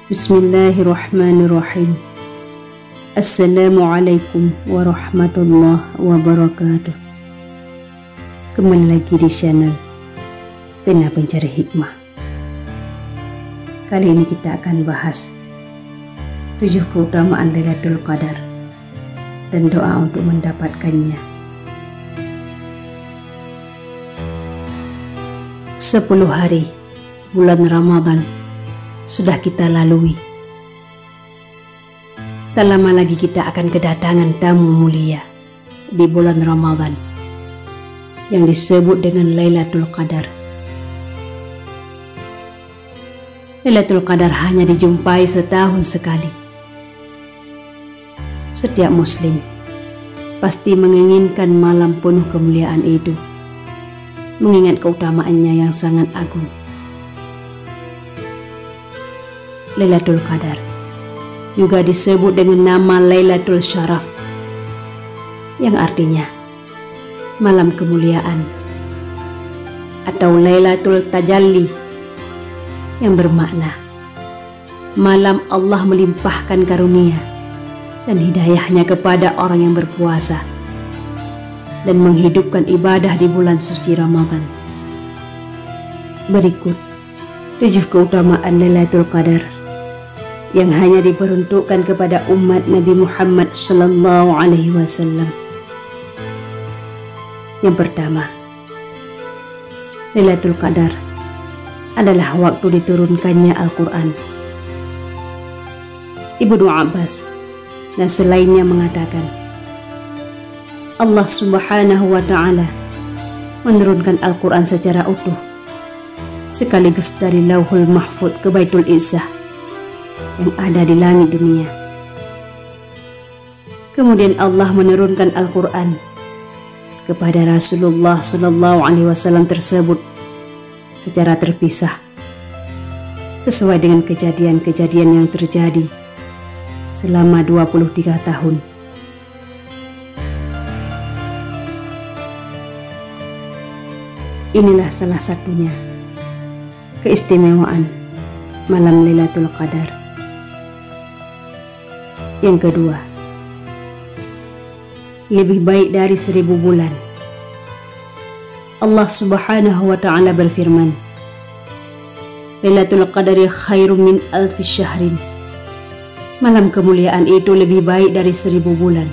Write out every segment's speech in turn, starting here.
Bismillahirrahmanirrahim. Assalamualaikum warahmatullahi wabarakatuh. Kembali lagi di channel Pena Pencari Hikmah. Kali ini kita akan bahas 7 keutamaan Lailatul Qadar dan doa untuk mendapatkannya. 10 hari bulan Ramadan sudah kita lalui. Tak lama lagi kita akan kedatangan tamu mulia di bulan Ramadan yang disebut dengan Lailatul Qadar. Lailatul Qadar hanya dijumpai setahun sekali. Setiap muslim pasti menginginkan malam penuh kemuliaan itu, mengingat keutamaannya yang sangat agung. Lailatul Qadar juga disebut dengan nama Lailatul Syaraf, yang artinya malam kemuliaan, atau Lailatul Tajalli, yang bermakna malam Allah melimpahkan karunia dan hidayahnya kepada orang yang berpuasa dan menghidupkan ibadah di bulan suci Ramadan. Berikut 7 keutamaan Lailatul Qadar yang hanya diperuntukkan kepada umat Nabi Muhammad SAW. Yang pertama, Lailatul Qadar adalah waktu diturunkannya Al-Quran. Ibnu Abbas dan selainnya mengatakan, Allah Subhanahu wa Ta'ala menurunkan Al-Quran secara utuh, sekaligus dari Lauhul Mahfuz ke Baitul Izzah yang ada di langit dunia. Kemudian Allah menurunkan Al-Quran kepada Rasulullah SAW tersebut secara terpisah, sesuai dengan kejadian-kejadian yang terjadi selama 23 tahun. Inilah salah satunya keistimewaan malam Lailatul Qadar. Yang kedua, lebih baik dari 1000 bulan. Allah Subhanahu wa Ta'ala berfirman, Lailatul Qadari khairum min alfi syahrin. Malam kemuliaan itu lebih baik dari 1000 bulan.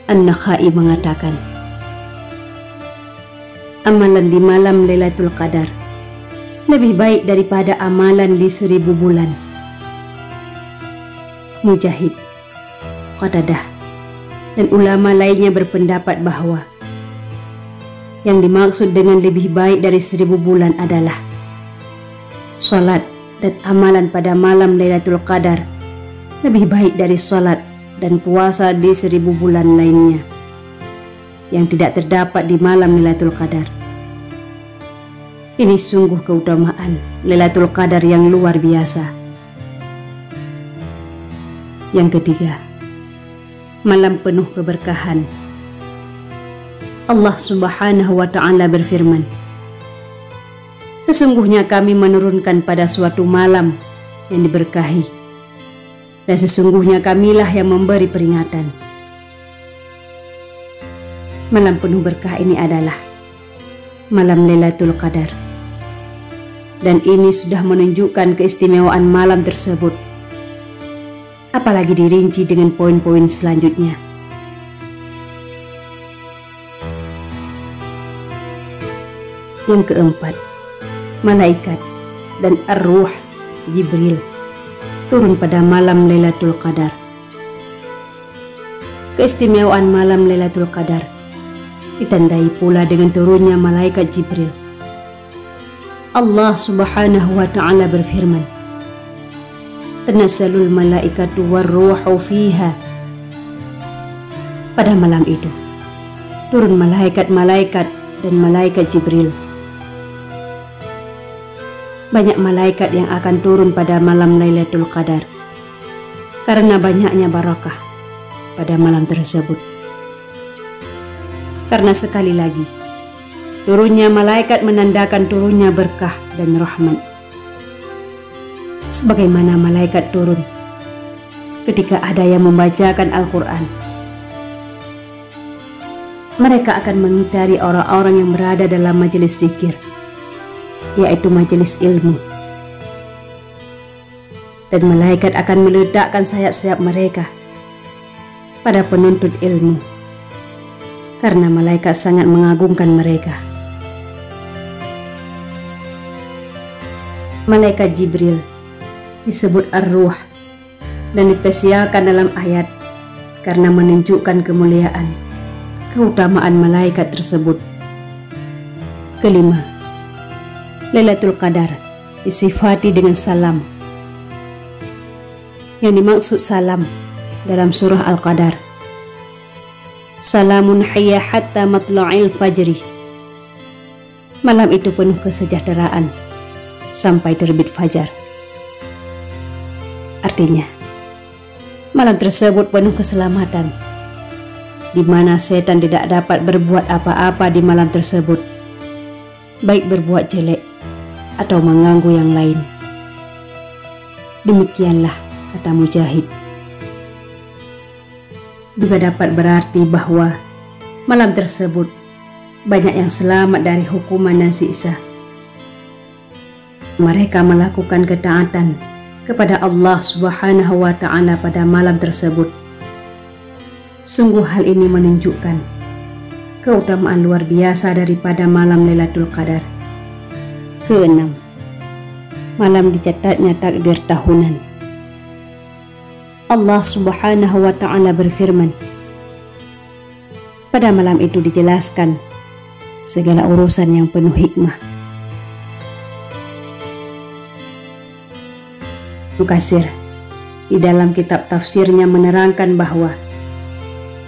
An-Nakhai mengatakan, amalan di malam Lailatul Qadar lebih baik daripada amalan di 1000 bulan. Mujahid, Qatadah, dan ulama lainnya berpendapat bahwa yang dimaksud dengan lebih baik dari 1000 bulan adalah salat dan amalan pada malam Lailatul Qadar lebih baik dari salat dan puasa di 1000 bulan lainnya yang tidak terdapat di malam Lailatul Qadar. Ini sungguh keutamaan Lailatul Qadar yang luar biasa. Yang ketiga, malam penuh keberkahan. Allah Subhanahu wa Ta'ala berfirman, sesungguhnya kami menurunkan pada suatu malam yang diberkahi, dan sesungguhnya kamilah yang memberi peringatan. Malam penuh berkah ini adalah malam Lailatul Qadar, dan ini sudah menunjukkan keistimewaan malam tersebut, apalagi dirinci dengan poin-poin selanjutnya. Yang keempat, malaikat dan ar-ruh Jibril turun pada malam Lailatul Qadar. Keistimewaan malam Lailatul Qadar ditandai pula dengan turunnya malaikat Jibril. Allah Subhanahu wa Ta'ala berfirman, Tanazalul malaikatu warruhu fiha. Pada malam itu turun malaikat-malaikat dan malaikat Jibril. Banyak malaikat yang akan turun pada malam Lailatul Qadar karena banyaknya barakah pada malam tersebut. Karena sekali lagi, turunnya malaikat menandakan turunnya berkah dan rahmat. sebagaimana malaikat turun ketika ada yang membacakan Al-Quran. Mereka akan mengitari orang-orang yang berada dalam majelis zikir, yaitu majelis ilmu. Dan malaikat akan meledakkan sayap-sayap mereka pada penuntut ilmu, karena malaikat sangat mengagungkan mereka. Malaikat Jibril disebut Ar-Ruh dan dipesialkan dalam ayat karena menunjukkan kemuliaan, keutamaan malaikat tersebut. Kelima, Lailatul Qadar disifati dengan salam. Yang dimaksud salam dalam surah Al-Qadar, salamun hiya hatta matla'il fajri. Malam itu penuh kesejahteraan sampai terbit fajar. Artinya, malam tersebut penuh keselamatan, di mana setan tidak dapat berbuat apa-apa di malam tersebut, baik berbuat jelek atau mengganggu yang lain. Demikianlah kata Mujahid. Juga dapat berarti bahwa malam tersebut banyak yang selamat dari hukuman dan siksa. Mereka melakukan ketaatan kepada Allah Subhanahu wa Ta'ala pada malam tersebut. Sungguh hal ini menunjukkan keutamaan luar biasa daripada malam Lailatul Qadar. Keenam, malam dicatatnya takdir tahunan. Allah Subhanahu wa Ta'ala berfirman, pada malam itu dijelaskan segala urusan yang penuh hikmah. Mukasir di dalam kitab tafsirnya menerangkan bahwa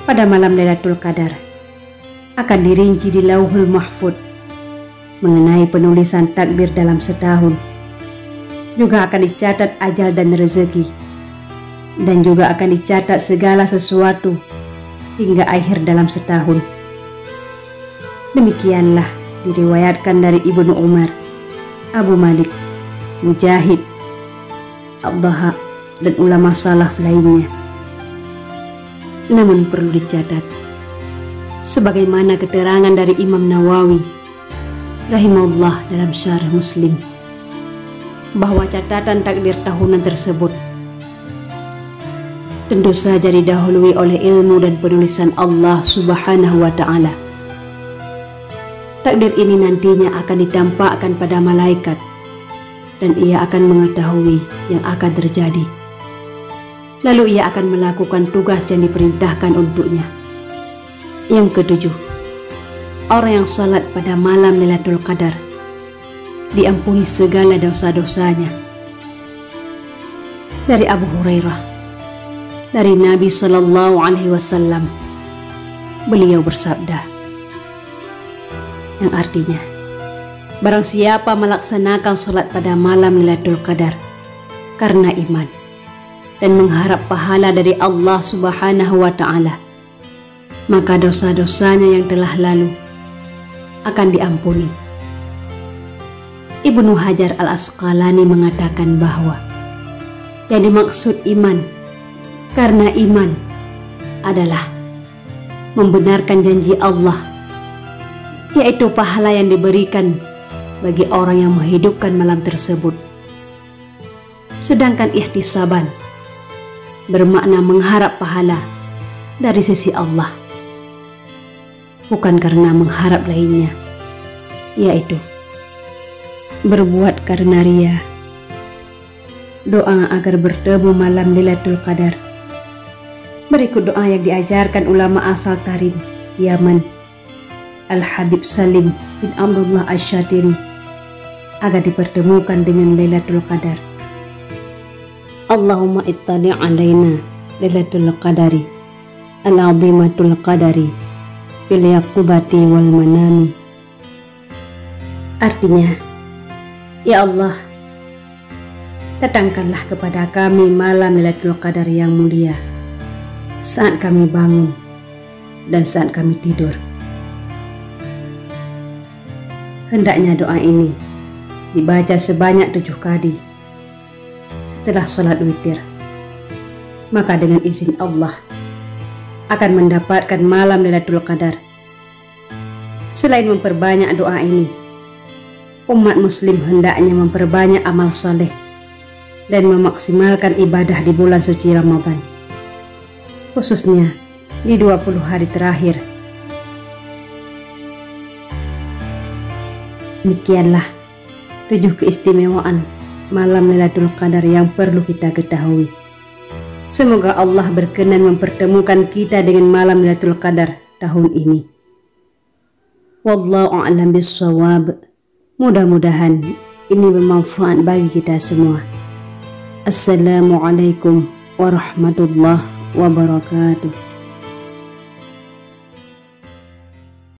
pada malam Lailatul Qadar akan dirinci di Lauhul Mahfuz mengenai penulisan takdir dalam setahun. Juga akan dicatat ajal dan rezeki, dan juga akan dicatat segala sesuatu hingga akhir dalam setahun. Demikianlah diriwayatkan dari Ibnu Umar, Abu Malik, Mujahid, Abdahak, dan ulama salaf lainnya. Namun perlu dicatat, sebagaimana keterangan dari Imam Nawawi rahimahullah dalam Syarah Muslim, bahwa catatan takdir tahunan tersebut tentu saja didahului oleh ilmu dan penulisan Allah Subhanahu wa Ta'ala. Takdir ini nantinya akan ditampakkan pada malaikat, dan ia akan mengetahui yang akan terjadi. Lalu ia akan melakukan tugas yang diperintahkan untuknya. Yang ketujuh, orang yang salat pada malam Lailatul Qadar diampuni segala dosa-dosanya. Dari Abu Hurairah, dari Nabi Sallallahu Alaihi Wasallam, beliau bersabda, yang artinya, barang siapa melaksanakan salat pada malam Lailatul Qadar karena iman dan mengharap pahala dari Allah Subhanahu wa Ta'ala, maka dosa-dosanya yang telah lalu akan diampuni. Ibnu Hajar Al-Asqalani mengatakan bahwa yang dimaksud iman karena iman adalah membenarkan janji Allah, yaitu pahala yang diberikan bagi orang yang menghidupkan malam tersebut. Sedangkan ihtisaban bermakna mengharap pahala dari sisi Allah, bukan karena mengharap lainnya, yaitu berbuat karena ria. Doa agar bertemu malam Lailatul Qadar. Berikut doa yang diajarkan ulama asal Tarim, Yaman, Al-Habib Salim bin Abdullah Asy-Syatiri, agar dipertemukan dengan Lailatul Qadar. Allahumma ittali' alaina Lailatul Qadari al-'azimatul qadari fil yaqudati wal manami. Artinya, ya Allah, datangkanlah kepada kami malam Lailatul Qadar yang mulia saat kami bangun dan saat kami tidur. Hendaknya doa ini dibaca sebanyak 7 kali setelah sholat witir. Maka dengan izin Allah akan mendapatkan malam Lailatul Qadar. Selain memperbanyak doa ini, umat muslim hendaknya memperbanyak amal soleh dan memaksimalkan ibadah di bulan suci Ramadan, khususnya di 20 hari terakhir. Demikianlah 7 keistimewaan malam Lailatul Qadar yang perlu kita ketahui. Semoga Allah berkenan mempertemukan kita dengan malam Lailatul Qadar tahun ini. Wallahu a'lam bissawab. Mudah-mudahan ini bermanfaat bagi kita semua. Assalamualaikum warahmatullahi wabarakatuh.